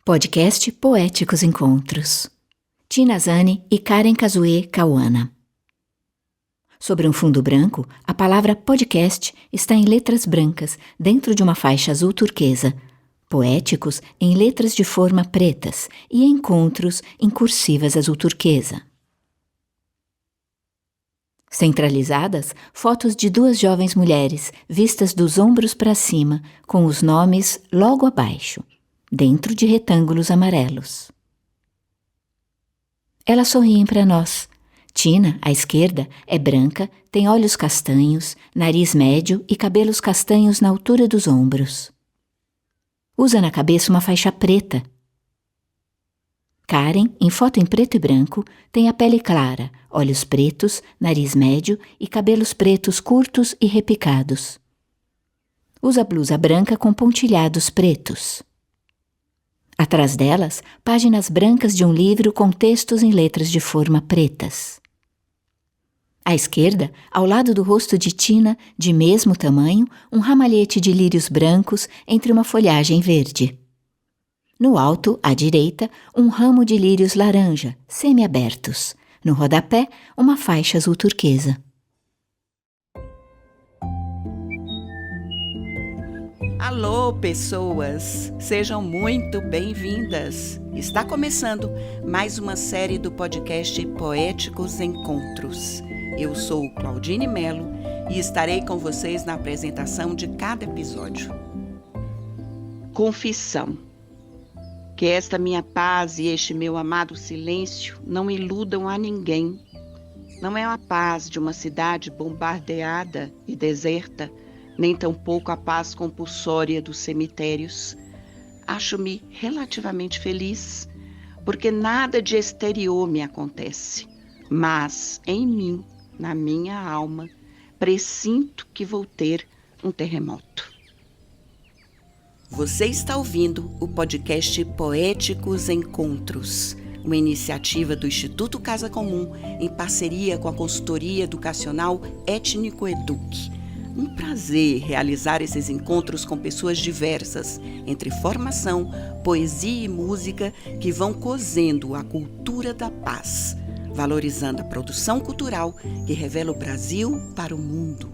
Podcast Poéticos Encontros. Tina Zani e Karen Kazue Kawana. Sobre um fundo branco, a palavra podcast está em letras brancas, dentro de uma faixa azul turquesa. Poéticos em letras de forma pretas e encontros em cursivas azul turquesa. Centralizadas, fotos de duas jovens mulheres, vistas dos ombros para cima, com os nomes logo abaixo, dentro de retângulos amarelos. Elas sorriem para nós. Tina, à esquerda, é branca, tem olhos castanhos, nariz médio e cabelos castanhos na altura dos ombros. Usa na cabeça uma faixa preta. Karen, em foto em preto e branco, tem a pele clara, olhos pretos, nariz médio e cabelos pretos curtos e repicados. Usa blusa branca com pontilhados pretos. Atrás delas, páginas brancas de um livro com textos em letras de forma pretas. À esquerda, ao lado do rosto de Tina, de mesmo tamanho, um ramalhete de lírios brancos entre uma folhagem verde. No alto, à direita, um ramo de lírios laranja, semi-abertos. No rodapé, uma faixa azul turquesa. Alô, pessoas! Sejam muito bem-vindas! Está começando mais uma série do podcast Poéticos Encontros. Eu sou Claudine Melo e estarei com vocês na apresentação de cada episódio. Confissão. Que esta minha paz e este meu amado silêncio não iludam a ninguém. Não é a paz de uma cidade bombardeada e deserta, nem tampouco a paz compulsória dos cemitérios. Acho-me relativamente feliz, porque nada de exterior me acontece, mas em mim, na minha alma, pressinto que vou ter um terremoto. Você está ouvindo o podcast Poéticos Encontros, uma iniciativa do Instituto Casa Comum em parceria com a consultoria educacional Étnico Eduque. Um prazer realizar esses encontros com pessoas diversas, entre formação, poesia e música, que vão cosendo a cultura da paz, valorizando a produção cultural que revela o Brasil para o mundo.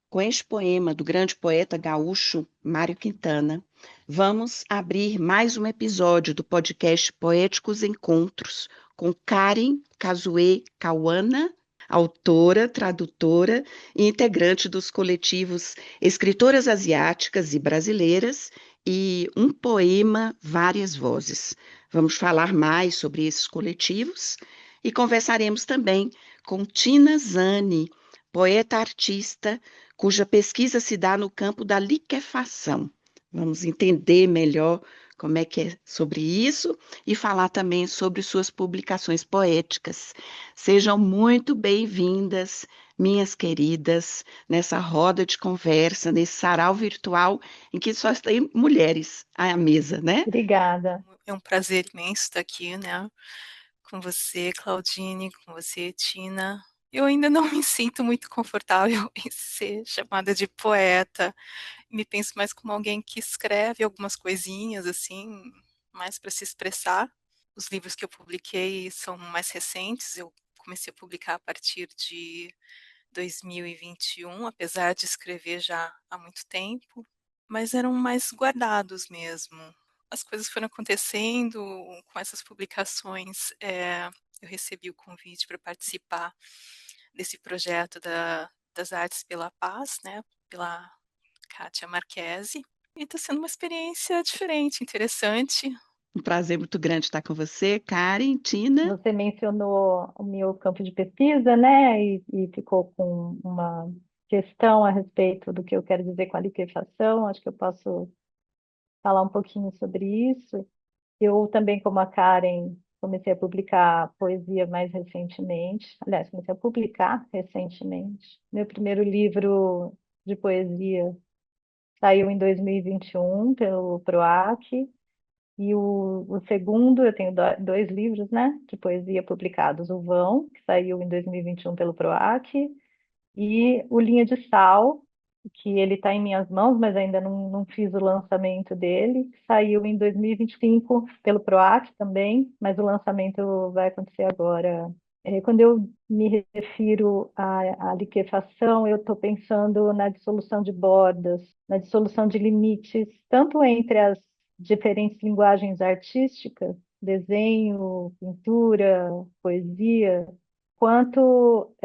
Com este poema do grande poeta gaúcho Mário Quintana, vamos abrir mais um episódio do podcast Poéticos Encontros com Karen Kazue Kawana, autora, tradutora e integrante dos coletivos Escritoras Asiáticas e Brasileiras e Um Poema, Várias Vozes. Vamos falar mais sobre esses coletivos e conversaremos também com Tina Zani, poeta-artista, cuja pesquisa se dá no campo da liquefação. Vamos entender melhor como é que é sobre isso e falar também sobre suas publicações poéticas. Sejam muito bem-vindas, minhas queridas, nessa roda de conversa, nesse sarau virtual em que só tem mulheres à mesa, né? Obrigada. É um prazer imenso estar aqui, né, com você, Claudine, com você, Tina. Eu ainda não me sinto muito confortável em ser chamada de poeta. Me penso mais como alguém que escreve algumas coisinhas, assim, mais para se expressar. Os livros que eu publiquei são mais recentes. Eu comecei a publicar a partir de 2021, apesar de escrever já há muito tempo, mas eram mais guardados mesmo. As coisas foram acontecendo com essas publicações. Eu recebi o convite para participar desse projeto das Artes pela Paz, né, pela Kátia Marchese, e está sendo uma experiência diferente, interessante. Um prazer muito grande estar com você, Karen, Tina. Você mencionou o meu campo de pesquisa, né? E ficou com uma questão a respeito do que eu quero dizer com a liquefação. Acho que eu posso falar um pouquinho sobre isso. Eu também, como a Karen, comecei a publicar poesia mais recentemente. Aliás, comecei a publicar recentemente. Meu primeiro livro de poesia saiu em 2021 pelo PROAC. E o segundo, eu tenho dois livros, né, de poesia publicados. O Vão, que saiu em 2021 pelo PROAC, e o Linha de Sal, que ele está em minhas mãos, mas ainda não fiz o lançamento dele. Saiu em 2025 pelo PROAC também, mas o lançamento vai acontecer agora. Quando eu me refiro à liquefação, eu estou pensando na dissolução de bordas, na dissolução de limites, tanto entre as diferentes linguagens artísticas, desenho, pintura, poesia, quanto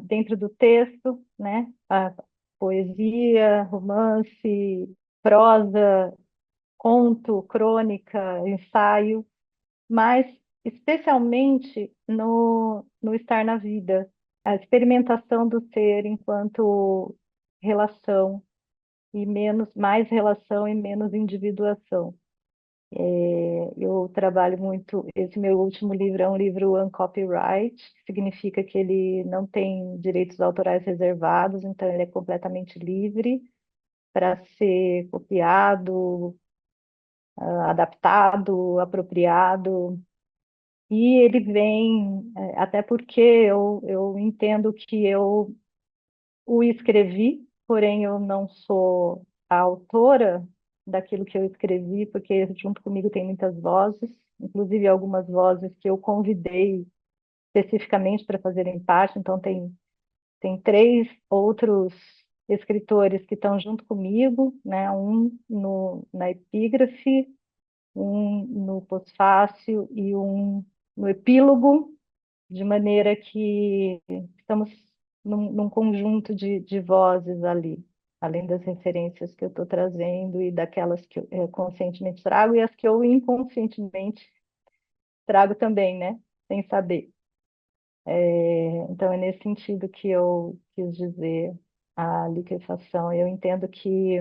dentro do texto, né? A poesia, romance, prosa, conto, crônica, ensaio, mas especialmente no estar na vida, a experimentação do ser enquanto relação e mais relação e menos individuação. Eu trabalho muito. Esse meu último livro é um livro uncopyright, que significa que ele não tem direitos autorais reservados, então ele é completamente livre para ser copiado, adaptado, apropriado. E ele vem, até porque eu entendo que eu o escrevi, porém eu não sou a autora daquilo que eu escrevi, porque junto comigo tem muitas vozes, inclusive algumas vozes que eu convidei especificamente para fazerem parte, então tem três outros escritores que estão junto comigo, né? Um na epígrafe, um no pós-fácil e um no epílogo, de maneira que estamos num conjunto de vozes ali, além das referências que eu estou trazendo e daquelas que eu conscientemente trago e as que eu inconscientemente trago também, né? Sem saber. Então, é nesse sentido que eu quis dizer a liquefação. Eu entendo que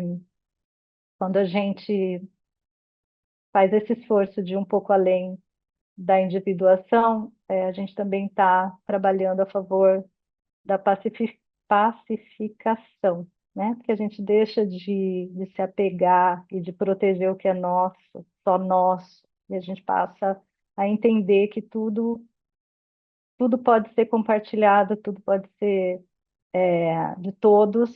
quando a gente faz esse esforço de um pouco além da individuação, a gente também está trabalhando a favor da pacificação, né? Porque a gente deixa de se apegar e de proteger o que é nosso, só nosso, e a gente passa a entender que tudo pode ser compartilhado, tudo pode ser de todos,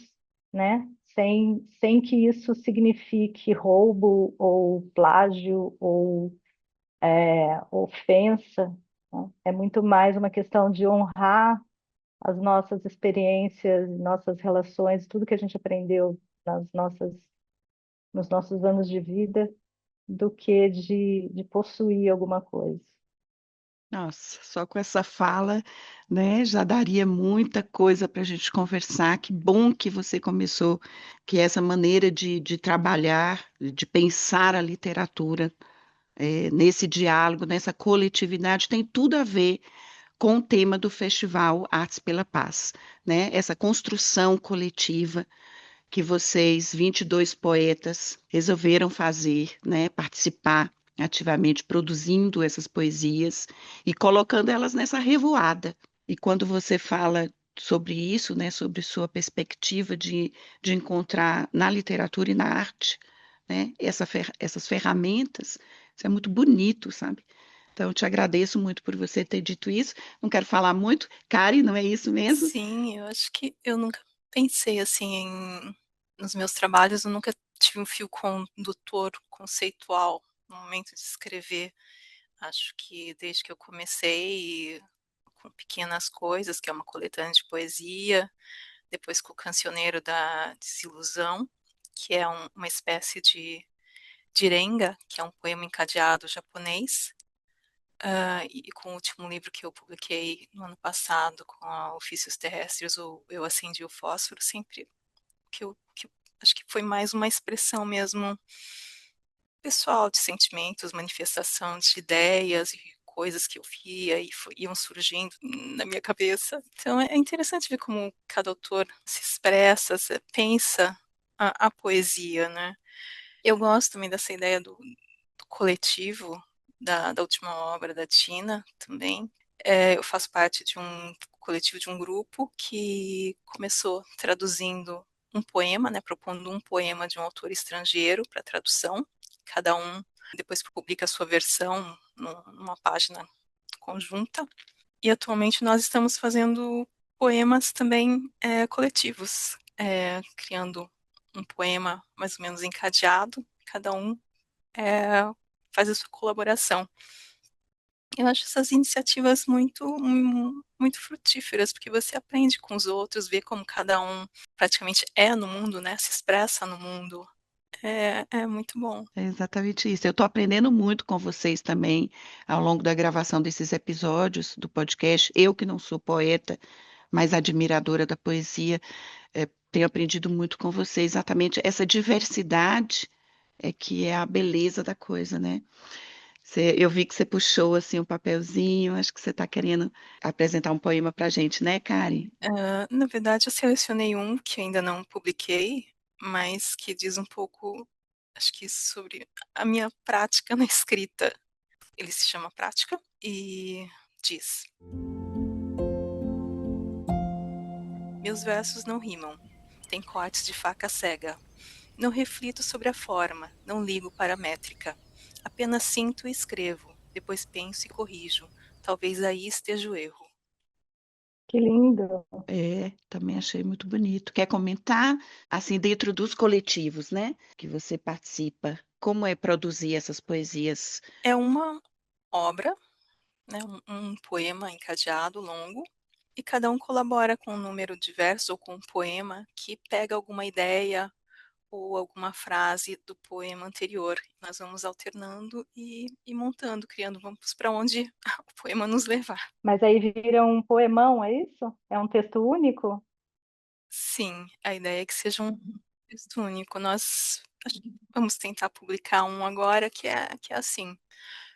né? Sem que isso signifique roubo ou plágio ou ofensa, né? É muito mais uma questão de honrar as nossas experiências, nossas relações, tudo que a gente aprendeu nos nossos anos de vida, do que de possuir alguma coisa. Nossa, só com essa fala, né, já daria muita coisa para a gente conversar. Que bom que você começou, que essa maneira de trabalhar, de pensar a literatura, nesse diálogo, nessa coletividade, tem tudo a ver com o tema do Festival Artes pela Paz, né? Essa construção coletiva que vocês, 22 poetas, resolveram fazer, né? Participar ativamente, produzindo essas poesias e colocando elas nessa revoada. E quando você fala sobre isso, né? Sobre sua perspectiva de encontrar na literatura e na arte, né? Essas ferramentas, isso é muito bonito, sabe? Então, eu te agradeço muito por você ter dito isso. Não quero falar muito. Kari, não é isso mesmo? Sim, eu acho que eu nunca pensei assim nos meus trabalhos, eu nunca tive um fio condutor conceitual no momento de escrever. Acho que desde que eu comecei com Pequenas Coisas, que é uma coletânea de poesia, depois com o Cancioneiro da Desilusão, que é uma espécie de renga, que é um poema encadeado japonês, e com o último livro que eu publiquei no ano passado, com a Ofícios Terrestres, o Eu Acendi o Fósforo, sempre que eu acho que foi mais uma expressão mesmo pessoal de sentimentos, manifestação de ideias e coisas que eu via e iam surgindo na minha cabeça. Então é interessante ver como cada autor se expressa, pensa a poesia, né? Eu gosto também dessa ideia do coletivo, da última obra da Tina também. Eu faço parte de um coletivo, de um grupo que começou traduzindo um poema, né, propondo um poema de um autor estrangeiro para tradução. Cada um depois publica a sua versão numa página conjunta. E atualmente nós estamos fazendo poemas também coletivos. criando um poema mais ou menos encadeado, cada um faz a sua colaboração. Eu acho essas iniciativas muito frutíferas, porque você aprende com os outros, vê como cada um praticamente é no mundo, né? Se expressa no mundo. É muito bom. É exatamente isso. Eu estou aprendendo muito com vocês também ao longo da gravação desses episódios do podcast. Eu que não sou poeta, mas admiradora da poesia, tenho aprendido muito com vocês exatamente essa diversidade que é a beleza da coisa, né? Eu vi que você puxou assim um papelzinho, acho que você está querendo apresentar um poema para a gente, né, Karen? Na verdade, eu selecionei um que ainda não publiquei, mas que diz um pouco, acho que sobre a minha prática na escrita. Ele se chama Prática e diz: Meus versos não rimam, têm cortes de faca cega. Não reflito sobre a forma, não ligo para a métrica. Apenas sinto e escrevo, depois penso e corrijo. Talvez aí esteja o erro. Que lindo. Também achei muito bonito. Quer comentar, assim, dentro dos coletivos, né, que você participa, como é produzir essas poesias? É uma obra, né, um poema encadeado, longo, e cada um colabora com um número de versos ou com um poema que pega alguma ideia ou alguma frase do poema anterior. Nós vamos alternando e montando, criando, vamos para onde o poema nos levar. Mas aí vira um poemão, é isso? É um texto único? Sim, a ideia é que seja um texto único. Nós acho que vamos tentar publicar um agora que é assim.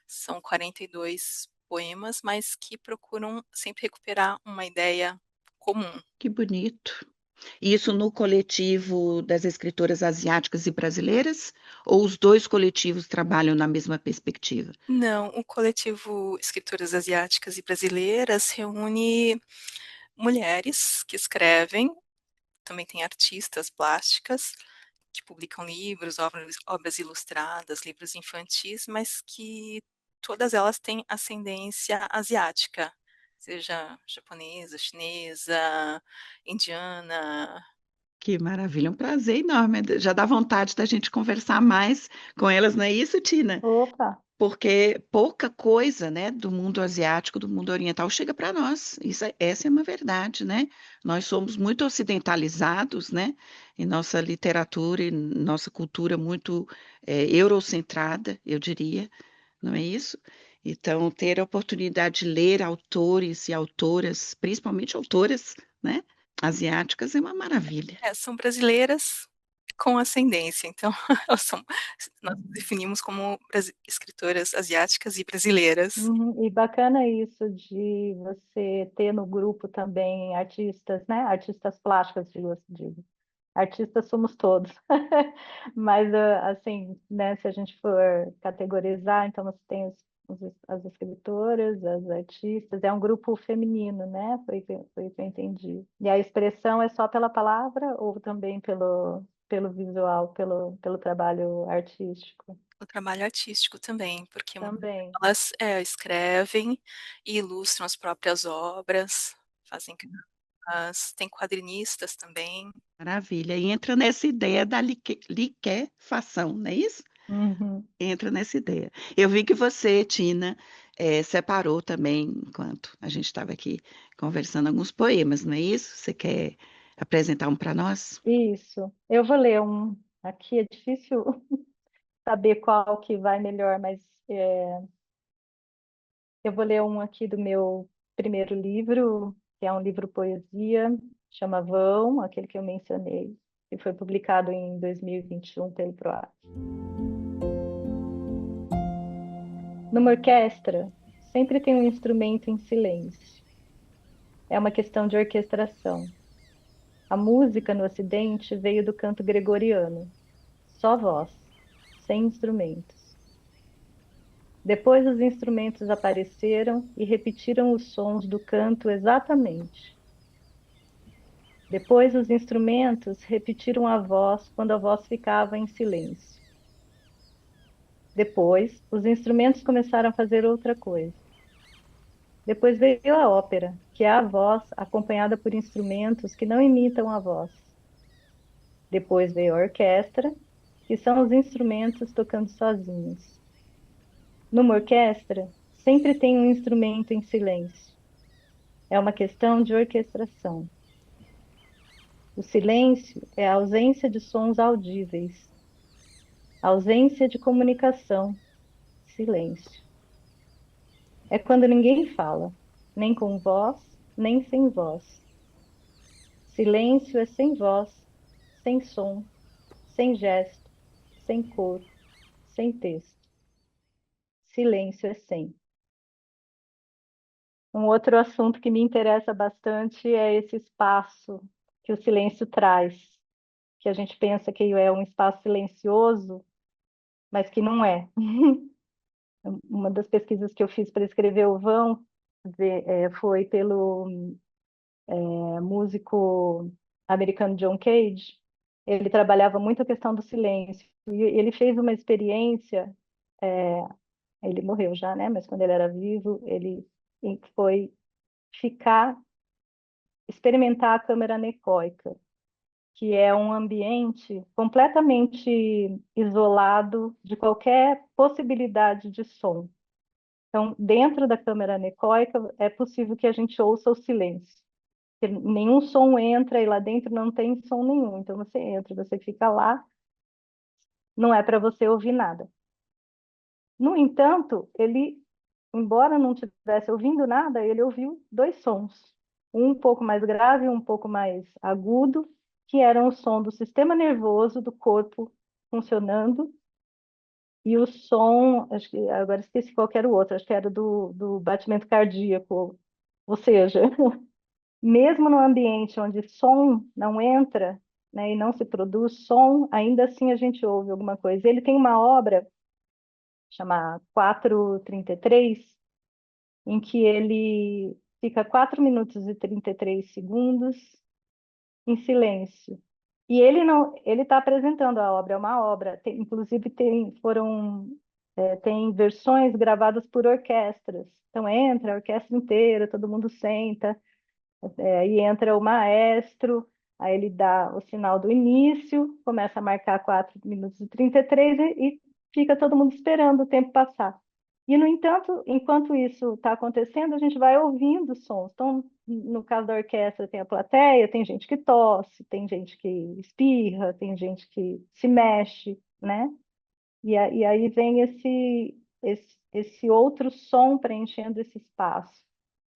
São 42 poemas, mas que procuram sempre recuperar uma ideia comum. Que bonito. Isso no coletivo das escritoras asiáticas e brasileiras, ou os dois coletivos trabalham na mesma perspectiva? Não, o coletivo Escritoras Asiáticas e Brasileiras reúne mulheres que escrevem, também tem artistas plásticas que publicam livros, obras ilustradas, livros infantis, mas que todas elas têm ascendência asiática, seja japonesa, chinesa, indiana. Que maravilha, um prazer enorme. Já dá vontade da gente conversar mais com elas, não é isso, Tina? Opa, Porque pouca coisa, né, do mundo asiático, do mundo oriental chega para nós. Essa é uma verdade, né? Nós somos muito ocidentalizados, né? Em nossa literatura e nossa cultura muito eurocentrada, eu diria, não é isso? Então, ter a oportunidade de ler autores e autoras, principalmente autoras, né, asiáticas, é uma maravilha. São brasileiras com ascendência, então nós definimos como escritoras asiáticas e brasileiras. uhum. E bacana isso de você ter no grupo também artistas, né? Artistas plásticas, digo. Artistas somos todos. Mas, assim, né, se a gente for categorizar, então você tem as escritoras, as artistas, é um grupo feminino, né? Foi o que eu entendi. E a expressão é só pela palavra ou também pelo visual, pelo trabalho artístico? O trabalho artístico também, porque Também. elas escrevem e ilustram as próprias obras, fazem tem quadrinistas também. Maravilha. E entra nessa ideia da liquefação, não é isso? Uhum. Entra nessa ideia. Eu vi que você, Tina, separou também, enquanto a gente estava aqui conversando, alguns poemas, não é isso? Você quer apresentar um para nós? Isso. Eu vou ler um. Aqui é difícil saber qual que vai melhor, mas eu vou ler um aqui do meu primeiro livro, que é um livro poesia, chama Vão, aquele que eu mencionei, que foi publicado em 2021 pelo PROAC. Numa orquestra, sempre tem um instrumento em silêncio. É uma questão de orquestração. A música no Ocidente veio do canto gregoriano. Só voz, sem instrumentos. Depois os instrumentos apareceram e repetiram os sons do canto exatamente. Depois os instrumentos repetiram a voz quando a voz ficava em silêncio. Depois, os instrumentos começaram a fazer outra coisa. Depois veio a ópera, que é a voz acompanhada por instrumentos que não imitam a voz. Depois veio a orquestra, que são os instrumentos tocando sozinhos. Numa orquestra, sempre tem um instrumento em silêncio. É uma questão de orquestração. O silêncio é a ausência de sons audíveis, ausência de comunicação, silêncio. É quando ninguém fala, nem com voz, nem sem voz. Silêncio é sem voz, sem som, sem gesto, sem cor, sem texto. Silêncio é sem. Um outro assunto que me interessa bastante é esse espaço que o silêncio traz, que a gente pensa que é um espaço silencioso, mas que não é. Uma das pesquisas que eu fiz para escrever o Vão foi pelo músico americano John Cage. Ele trabalhava muito a questão do silêncio. E ele fez uma experiência, ele morreu já, né? Mas quando ele era vivo, ele foi ficar, experimentar a câmara anecoica, que é um ambiente completamente isolado de qualquer possibilidade de som. Então, dentro da câmara anecoica, é possível que a gente ouça o silêncio. Nenhum som entra e lá dentro não tem som nenhum. Então, você entra, você fica lá, não é para você ouvir nada. No entanto, ele, embora não estivesse ouvindo nada, ele ouviu dois sons. Um pouco mais grave e um pouco mais agudo, que eram o som do sistema nervoso do corpo funcionando e o som, acho que agora esqueci qual que era o outro, acho que era do batimento cardíaco. Ou seja, mesmo no ambiente onde som não entra, né, e não se produz som, ainda assim a gente ouve alguma coisa. Ele tem uma obra chamada 4:33, em que ele fica 4 minutos e 33 segundos em silêncio. E ele não, ele está apresentando a obra, é uma obra, inclusive tem versões gravadas por orquestras. Então entra a orquestra inteira, todo mundo senta, aí entra o maestro, aí ele dá o sinal do início, começa a marcar 4 minutos e 33 e fica todo mundo esperando o tempo passar. E, no entanto, enquanto isso está acontecendo, a gente vai ouvindo sons. Então, no caso da orquestra, tem a plateia, tem gente que tosse, tem gente que espirra, tem gente que se mexe, né? E aí vem esse outro som preenchendo esse espaço,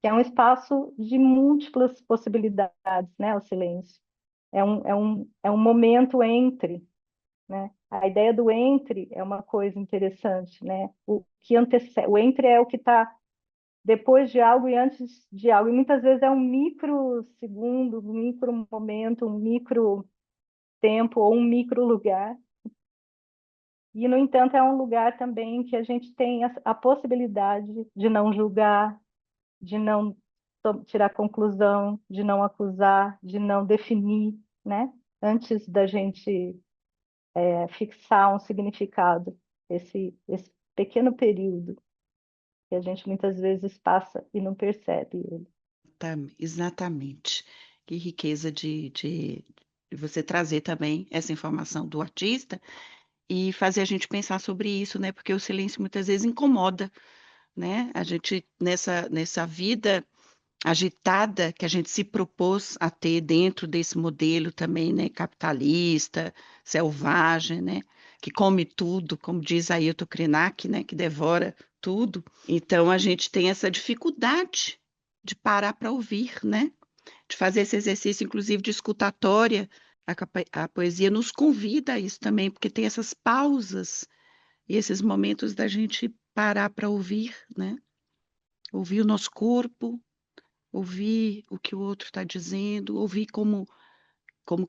que é um espaço de múltiplas possibilidades, né? O silêncio. É um momento entre, né? A ideia do entre é uma coisa interessante, né? O que antecede, o entre é o que está depois de algo e antes de algo. E muitas vezes é um micro segundo, um micro momento, um micro tempo ou um micro lugar. E, no entanto, é um lugar também que a gente tem a possibilidade de não julgar, de não tirar conclusão, de não acusar, de não definir, né? Antes da gente fixar um significado, esse pequeno período que a gente muitas vezes passa e não percebe ele. Exatamente. Que riqueza de você trazer também essa informação do artista e fazer a gente pensar sobre isso, né? Porque o silêncio muitas vezes incomoda, né? A gente, nessa vida agitada que a gente se propôs a ter dentro desse modelo também, né? Capitalista, selvagem, né? Que come tudo, como diz Ailton Krenak, né? Que devora tudo. Então, a gente tem essa dificuldade de parar para ouvir, né? De fazer esse exercício, inclusive, de escutatória. A poesia nos convida a isso também, porque tem essas pausas e esses momentos da gente parar para ouvir, né? Ouvir o nosso corpo, ouvir o que o outro está dizendo, ouvir como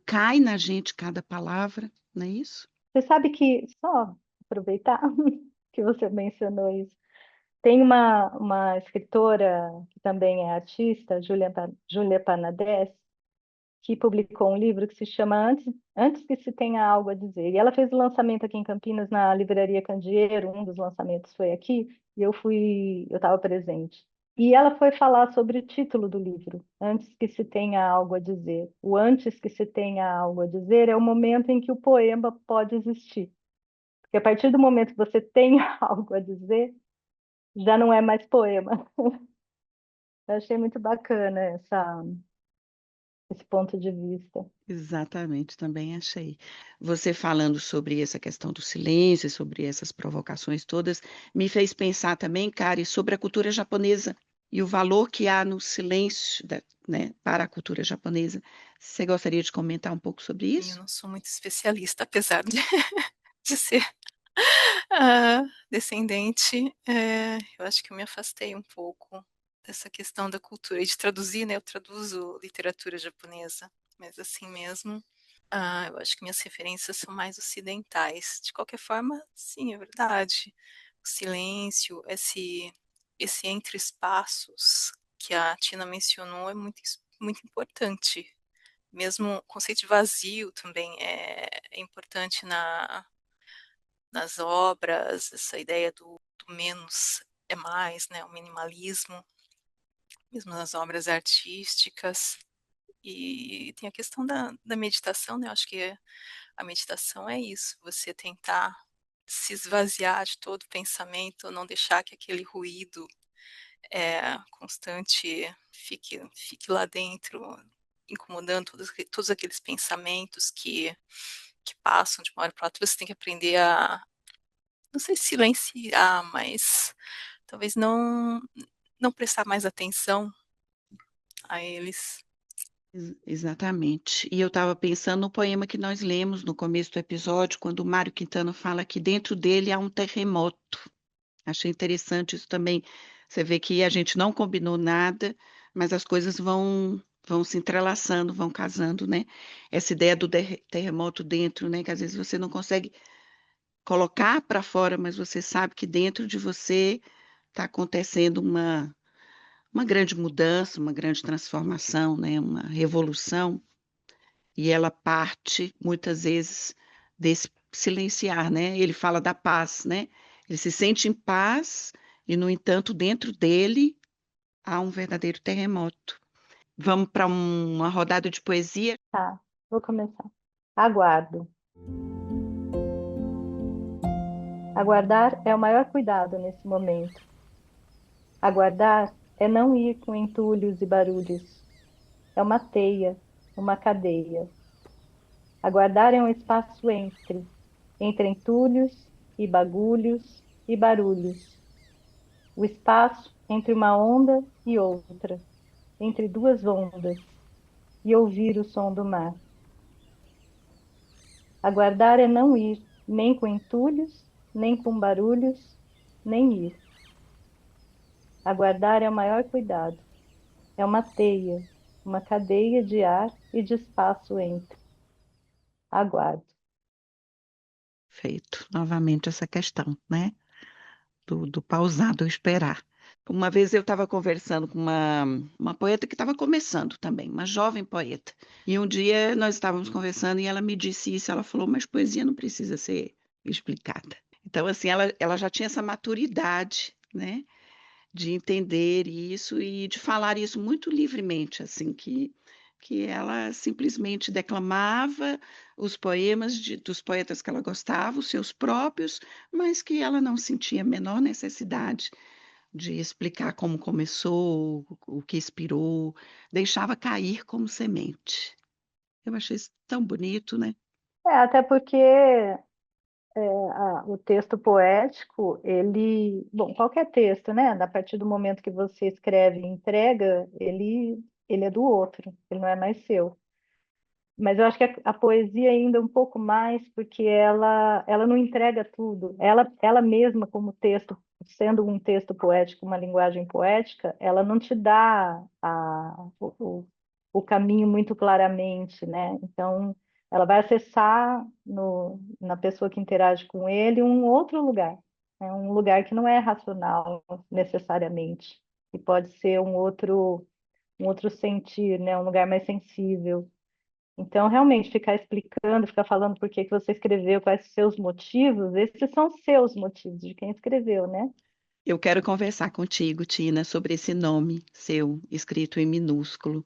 cai na gente cada palavra, não é isso? Você sabe que, só aproveitar que você mencionou isso, tem uma escritora que também é artista, Júlia Panadès, que publicou um livro que se chama Antes que se tenha algo a dizer. E ela fez o lançamento aqui em Campinas, na Livraria Candeeiro, um dos lançamentos foi aqui, e eu estava presente. E ela foi falar sobre o título do livro, Antes que se tenha algo a dizer. O antes que se tenha algo a dizer é o momento em que o poema pode existir. Porque a partir do momento que você tem algo a dizer, já não é mais poema. Eu achei muito bacana esse ponto de vista. Exatamente, também achei. Você falando sobre essa questão do silêncio, sobre essas provocações todas, me fez pensar também, Kari, sobre a cultura japonesa e o valor que há no silêncio, né, para a cultura japonesa. Você gostaria de comentar um pouco sobre Eu isso? não sou muito especialista, apesar de ser descendente, eu acho que eu me afastei um pouco dessa questão da cultura e de traduzir, né? Eu traduzo literatura japonesa, mas assim mesmo, eu acho que minhas referências são mais ocidentais. De qualquer forma, sim, é verdade. O silêncio, esse entre espaços que a Tina mencionou é muito importante. Mesmo o conceito de vazio também é importante nas obras, essa ideia do menos é mais, né, o minimalismo, mesmo nas obras artísticas. E tem a questão da meditação, né? Eu acho que a meditação é isso, você tentar se esvaziar de todo pensamento, não deixar que aquele ruído constante fique lá dentro, incomodando todos aqueles pensamentos que passam de uma hora para outra. Você tem que aprender não sei se silenciar, mas talvez não prestar mais atenção a eles. Exatamente. E eu estava pensando no poema que nós lemos no começo do episódio, quando o Mário Quintana fala que dentro dele há um terremoto. Achei interessante isso também. Você vê que a gente não combinou nada, mas as coisas vão se entrelaçando, vão casando, né? Essa ideia do terremoto dentro, né? Que às vezes você não consegue colocar para fora, mas você sabe que dentro de você está acontecendo uma grande mudança, uma grande transformação, né? Uma revolução, e ela parte muitas vezes desse silenciar, né? Ele fala da paz, né? Ele se sente em paz e, no entanto, dentro dele há um verdadeiro terremoto. Vamos para uma rodada de poesia. Tá, vou começar. Aguardo. Aguardar é o maior cuidado nesse momento. Aguardar é não ir com entulhos e barulhos. É uma teia, uma cadeia. Aguardar é um espaço entre entulhos e bagulhos e barulhos. O espaço entre uma onda e outra, entre duas ondas, e ouvir o som do mar. Aguardar é não ir, nem com entulhos, nem com barulhos, nem ir. Aguardar é o maior cuidado. É uma teia, uma cadeia de ar e de espaço entre. Aguardo. Feito novamente essa questão, né? Do pausar, do esperar. Uma vez eu estava conversando com uma poeta que estava começando também, uma jovem poeta. E um dia nós estávamos conversando e ela me disse isso. Ela falou, mas poesia não precisa ser explicada. Então, assim, ela já tinha essa maturidade, né, de entender isso e de falar isso muito livremente, assim, que ela simplesmente declamava os poemas dos poetas que ela gostava, os seus próprios, mas que ela não sentia a menor necessidade de explicar como começou, o que inspirou, deixava cair como semente. Eu achei isso tão bonito, né? Até porque o texto poético, bom, qualquer texto, né? A partir do momento que você escreve e entrega, ele é do outro, ele não é mais seu. Mas eu acho que a poesia ainda um pouco mais, porque ela não entrega tudo. Ela mesma, como texto, sendo um texto poético, uma linguagem poética, ela não te dá o caminho muito claramente, né? Então, ela vai acessar na pessoa que interage com ele um outro lugar, né? Um lugar que não é racional necessariamente, e pode ser um outro sentir, né? Um lugar mais sensível. Então, realmente, ficar explicando, ficar falando por que que você escreveu, quais os seus motivos, esses são seus motivos, de quem escreveu, né? Eu quero conversar contigo, Tina, sobre esse nome seu, escrito em minúsculo,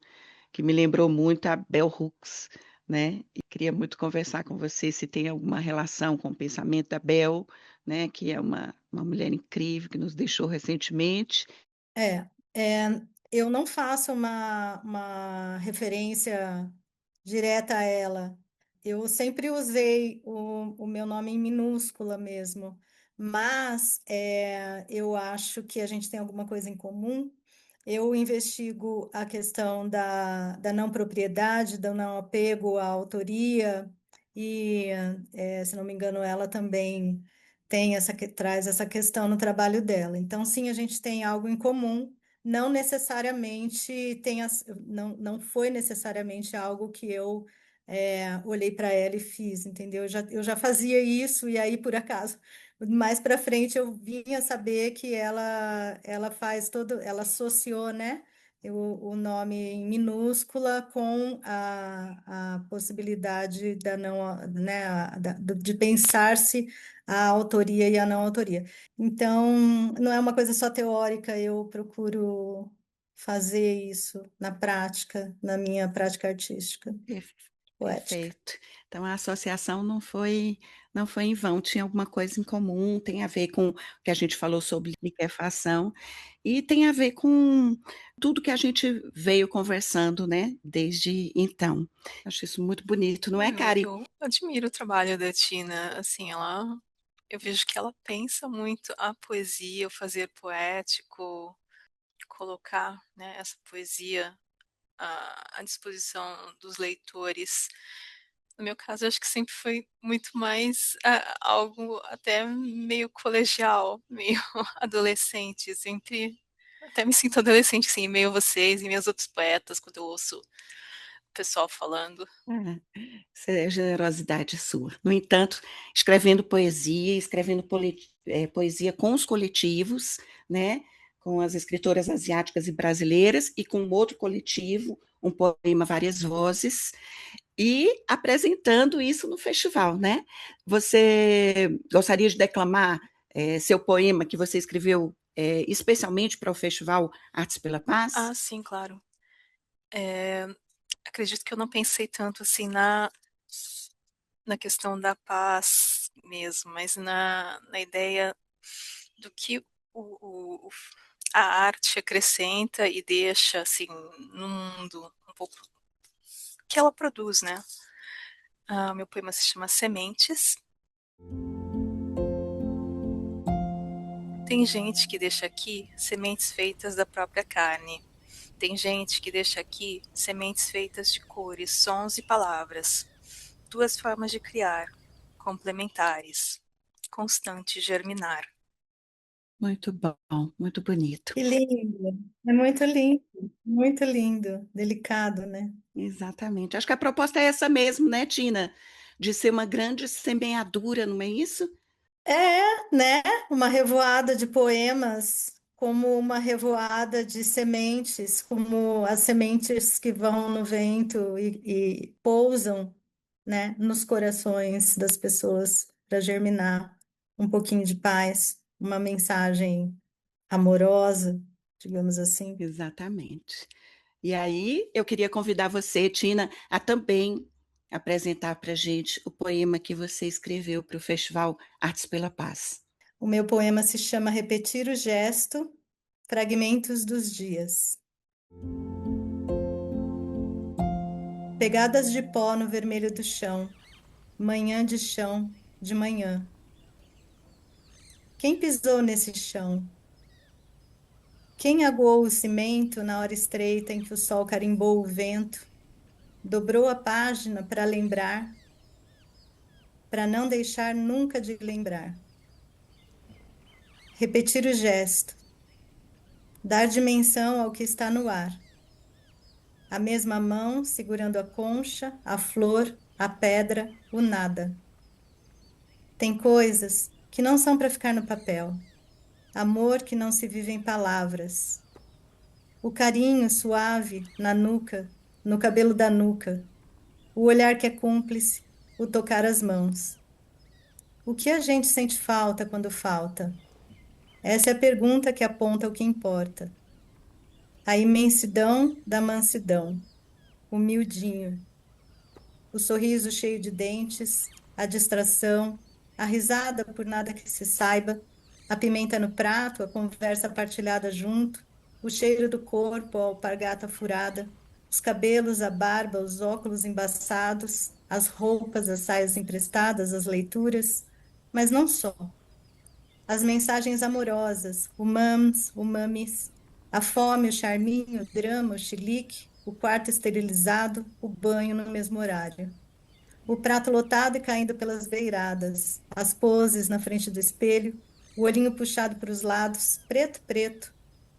que me lembrou muito a Bell Hooks, né? E queria muito conversar com você se tem alguma relação com o pensamento da Bell, né? Que é uma mulher incrível que nos deixou recentemente. É, é, eu não faço uma referência direta a ela. Eu sempre usei o meu nome em minúscula mesmo, mas eu acho que a gente tem alguma coisa em comum. Eu investigo a questão da não propriedade, do não apego à autoria, e, se não me engano, ela também tem traz essa questão no trabalho dela. Então, sim, a gente tem algo em comum, não necessariamente não foi necessariamente algo que eu olhei para ela e fiz, entendeu? Eu já fazia isso, e aí, por acaso, mais para frente eu vinha saber que ela faz todo, ela associou, né? O nome em minúscula com a possibilidade da não, né, de pensar-se a autoria e a não autoria. Então, não é uma coisa só teórica, eu procuro fazer isso na prática, na minha prática artística, Per- poética. Perfeito. Então a associação não foi em vão, tinha alguma coisa em comum, tem a ver com o que a gente falou sobre liquefação e tem a ver com tudo que a gente veio conversando, né, desde então. Acho isso muito bonito, não é, Kari? Eu admiro o trabalho da Tina, assim, eu vejo que ela pensa muito a poesia, o fazer poético, colocar, né, essa poesia à disposição dos leitores. No meu caso, acho que sempre foi muito mais algo até meio colegial, meio adolescente. Sempre até me sinto adolescente, assim, meio vocês e meus outros poetas, quando eu ouço o pessoal falando. Ah, isso é generosidade sua. No entanto, escrevendo poesia, escrevendo poesia com os coletivos, né, com as escritoras asiáticas e brasileiras, e com outro coletivo, um poema Várias Vozes, e apresentando isso no festival, né? Você gostaria de declamar seu poema que você escreveu especialmente para o Festival Artes pela Paz? Ah, sim, claro. É, acredito que eu não pensei tanto assim na questão da paz mesmo, mas na ideia do que a arte acrescenta e deixa assim no mundo um pouco que ela produz, né? Meu poema se chama Sementes. Tem gente que deixa aqui sementes feitas da própria carne. Tem gente que deixa aqui sementes feitas de cores, sons e palavras. Duas formas de criar, complementares, constante germinar. Muito bom, muito bonito. Que lindo, é muito lindo, delicado, né? Exatamente. Acho que a proposta é essa mesmo, né, Tina? De ser uma grande semeadura, não é isso? É, né? Uma revoada de poemas, como uma revoada de sementes, como as sementes que vão no vento e pousam, né, nos corações das pessoas para germinar um pouquinho de paz, uma mensagem amorosa, digamos assim. Exatamente. E aí, eu queria convidar você, Tina, a também apresentar para a gente o poema que você escreveu para o Festival Artes pela Paz. O meu poema se chama Repetir o Gesto, Fragmentos dos Dias. Pegadas de pó no vermelho do chão, manhã de chão, de manhã. Quem pisou nesse chão? Quem aguou o cimento na hora estreita em que o sol carimbou o vento, dobrou a página para lembrar, para não deixar nunca de lembrar? Repetir o gesto, dar dimensão ao que está no ar. A mesma mão segurando a concha, a flor, a pedra, o nada. Tem coisas que não são para ficar no papel. Amor que não se vive em palavras. O carinho suave na nuca, no cabelo da nuca. O olhar que é cúmplice, o tocar as mãos. O que a gente sente falta quando falta? Essa é a pergunta que aponta o que importa. A imensidão da mansidão, humildinho, o sorriso cheio de dentes, a distração, a risada por nada que se saiba, a pimenta no prato, a conversa partilhada junto, o cheiro do corpo, a alpargata furada, os cabelos, a barba, os óculos embaçados, as roupas, as saias emprestadas, as leituras, mas não só. As mensagens amorosas, o mams, o mamis, a fome, o charminho, o drama, o chilique, o quarto esterilizado, o banho no mesmo horário. O prato lotado e caindo pelas beiradas, as poses na frente do espelho, o olhinho puxado para os lados, preto, preto,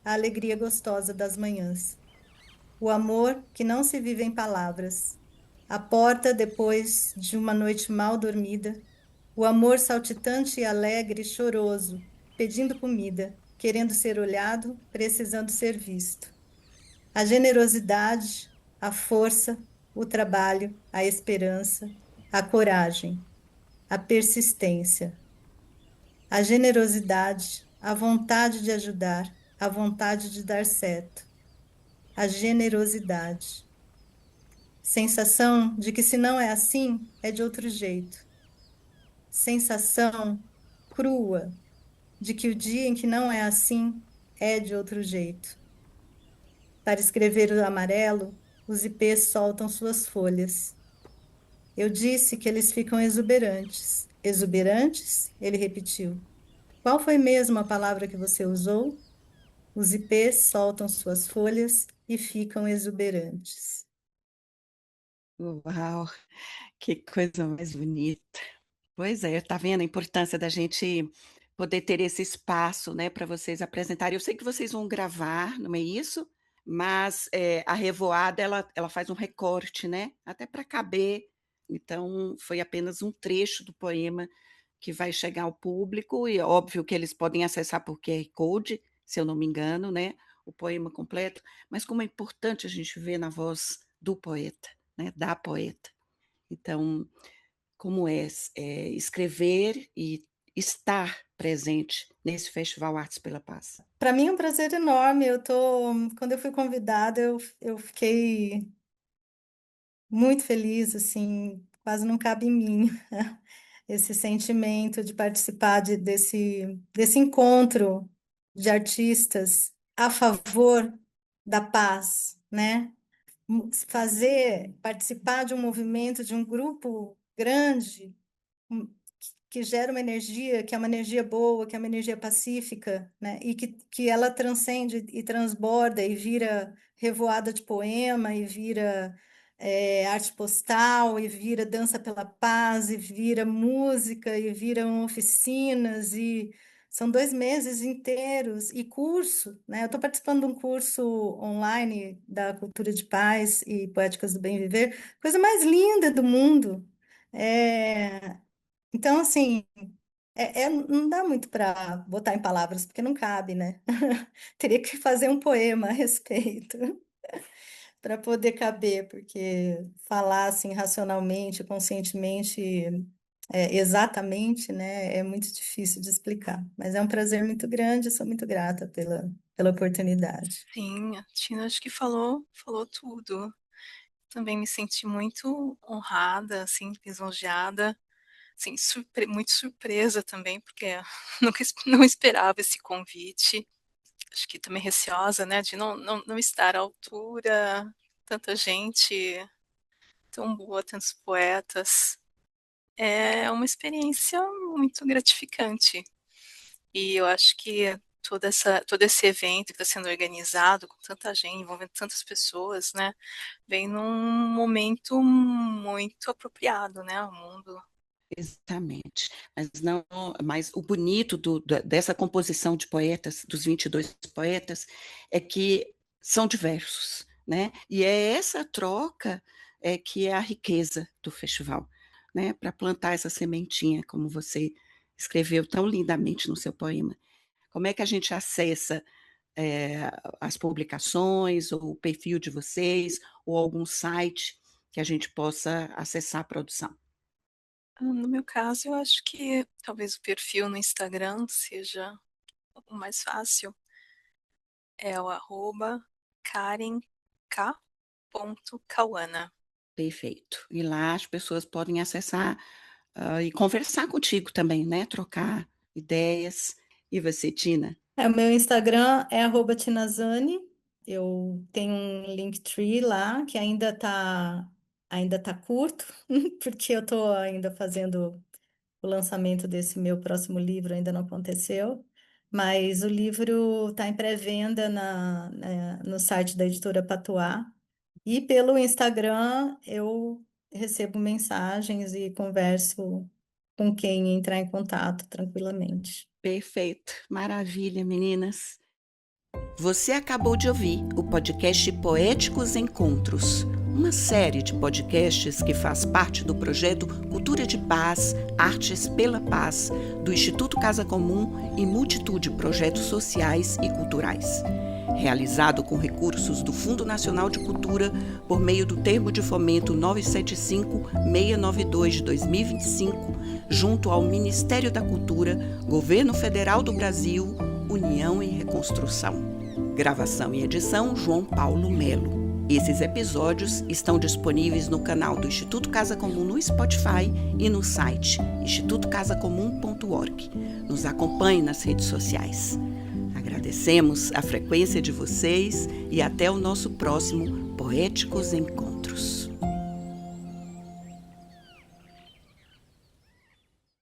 a alegria gostosa das manhãs. O amor que não se vive em palavras. A porta depois de uma noite mal dormida. O amor saltitante e alegre e choroso, pedindo comida, querendo ser olhado, precisando ser visto. A generosidade, a força, o trabalho, a esperança, a coragem, a persistência, a generosidade, a vontade de ajudar, a vontade de dar certo, a generosidade. Sensação de que se não é assim, é de outro jeito. Sensação crua de que o dia em que não é assim é de outro jeito. Para escrever o amarelo, os ipês soltam suas folhas. Eu disse que eles ficam exuberantes. Exuberantes? Ele repetiu. Qual foi mesmo a palavra que você usou? Os ipês soltam suas folhas e ficam exuberantes. Uau, que coisa mais bonita. Pois é, tá vendo a importância da gente poder ter esse espaço, né, para vocês apresentarem. Eu sei que vocês vão gravar, não é isso? Mas, a revoada ela faz um recorte, né, até para caber. Então, foi apenas um trecho do poema que vai chegar ao público e é óbvio que eles podem acessar por QR Code, se eu não me engano, né, o poema completo, mas como é importante a gente ver na voz do poeta, né, da poeta. Então, como escrever e estar presente nesse Festival Artes pela Paz. Para mim é um prazer enorme. Quando eu fui convidada, eu fiquei muito feliz, assim, quase não cabe em mim esse sentimento de participar desse encontro de artistas a favor da paz, né? Participar de um movimento, de um grupo grande, um, que gera uma energia, que é uma energia boa, que é uma energia pacífica, né? E que ela transcende e transborda e vira revoada de poema, e vira arte postal, e vira dança pela paz, e vira música, e viram oficinas, e são 2 meses inteiros, e curso, né? Eu estou participando de um curso online da Cultura de Paz e Poéticas do Bem Viver, coisa mais linda do mundo. É, então, assim, não dá muito para botar em palavras, porque não cabe, né? Teria que fazer um poema a respeito para poder caber, porque falar assim racionalmente, conscientemente, exatamente, né, é muito difícil de explicar. Mas é um prazer muito grande, sou muito grata pela oportunidade. Sim, a Tina acho que falou tudo. Também me senti muito honrada, assim, lisonjeada, assim, muito surpresa também, porque não esperava esse convite. Acho que também receosa, né, de não estar à altura, tanta gente tão boa, tantos poetas. É uma experiência muito gratificante. E eu acho que todo esse evento que está sendo organizado com tanta gente, envolvendo tantas pessoas, né, vem num momento muito apropriado, né, ao mundo. Exatamente. Mas o bonito dessa composição de poetas, dos 22 poetas, é que são diversos, né? E é essa troca que é a riqueza do festival, né? Para plantar essa sementinha, como você escreveu tão lindamente no seu poema. Como é que a gente acessa as publicações, ou o perfil de vocês, ou algum site que a gente possa acessar a produção? No meu caso, eu acho que talvez o perfil no Instagram seja o mais fácil é o @karenk.kauana. Perfeito. E lá as pessoas podem acessar e conversar contigo também, né? Trocar ideias. E você, Tina? O meu Instagram é @tinazani. Eu tenho um Linktree lá que ainda tá curto, porque eu estou ainda fazendo o lançamento desse meu próximo livro, ainda não aconteceu. Mas o livro está em pré-venda no site da editora Patuá. E pelo Instagram eu recebo mensagens e converso com quem entrar em contato tranquilamente. Perfeito. Maravilha, meninas. Você acabou de ouvir o podcast Poéticos Encontros, uma série de podcasts que faz parte do projeto Cultura de Paz, Artes pela Paz, do Instituto Casa Comum e multitude de projetos sociais e culturais. Realizado com recursos do Fundo Nacional de Cultura por meio do Termo de Fomento 975-692 de 2025, junto ao Ministério da Cultura, Governo Federal do Brasil, União e Reconstrução. Gravação e edição, João Paulo Melo. Esses episódios estão disponíveis no canal do Instituto Casa Comum no Spotify e no site institutocasacomum.org. Nos acompanhe nas redes sociais. Agradecemos a frequência de vocês e até o nosso próximo Poéticos Encontros.